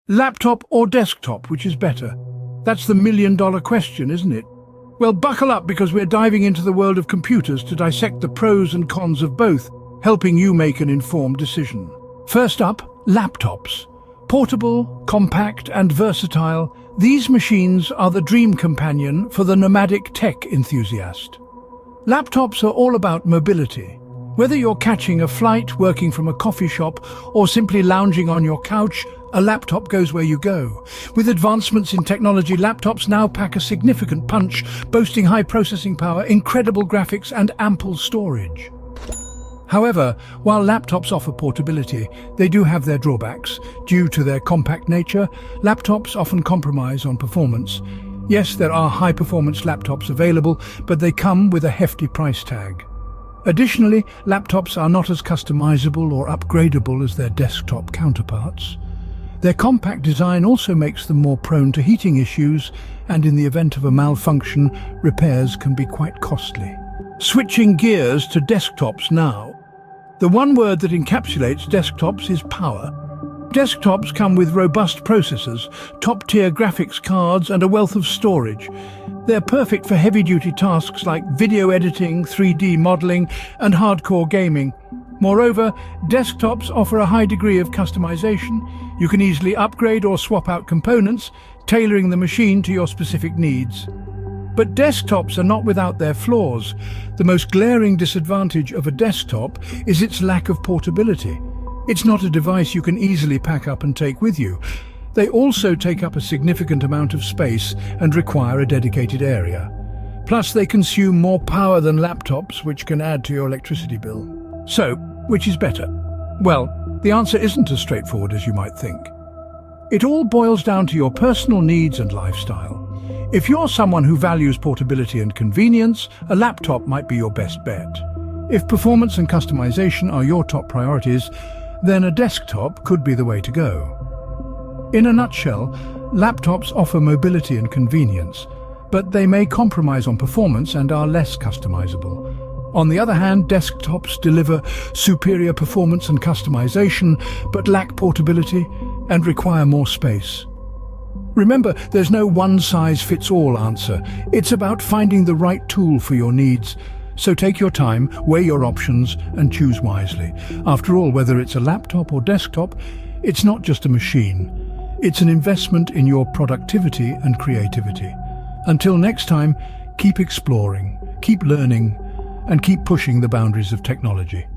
Laptop or desktop, which is better? That's the million-dollar question, isn't it? Well, buckle up because we're diving into the world of computers to dissect the pros and cons of both, helping you make an informed decision. First up, laptops. Portable, compact and versatile, these machines are the dream companion for the nomadic tech enthusiast. Laptops are all about mobility. Whether you're catching a flight, working from a coffee shop, or simply lounging on your couch, a laptop goes where you go. With advancements in technology, laptops now pack a significant punch, boasting high processing power, incredible graphics, and ample storage. However, while laptops offer portability, they do have their drawbacks. Due to their compact nature, laptops often compromise on performance. Yes, there are high-performance laptops available, but they come with a hefty price tag. Additionally, laptops are not as customizable or upgradable as their desktop counterparts. Their compact design also makes them more prone to heating issues, and in the event of a malfunction, repairs can be quite costly. Switching gears to desktops now. The one word that encapsulates desktops is power. Desktops come with robust processors, top-tier graphics cards, and a wealth of storage. They're perfect for heavy-duty tasks like video editing, 3D modeling, and hardcore gaming. Moreover, desktops offer a high degree of customization. You can easily upgrade or swap out components, tailoring the machine to your specific needs. But desktops are not without their flaws. The most glaring disadvantage of a desktop is its lack of portability. It's not a device you can easily pack up and take with you. They also take up a significant amount of space and require a dedicated area. Plus, they consume more power than laptops, which can add to your electricity bill. So, which is better? Well, the answer isn't as straightforward as you might think. It all boils down to your personal needs and lifestyle. If you're someone who values portability and convenience, a laptop might be your best bet. If performance and customization are your top priorities, then a desktop could be the way to go. In a nutshell, laptops offer mobility and convenience, but they may compromise on performance and are less customizable. On the other hand, desktops deliver superior performance and customization, but lack portability and require more space. Remember, there's no one-size-fits-all answer. It's about finding the right tool for your needs. So take your time, weigh your options, and choose wisely. After all, whether it's a laptop or desktop, it's not just a machine. It's an investment in your productivity and creativity. Until next time, keep exploring, keep learning, and keep pushing the boundaries of technology.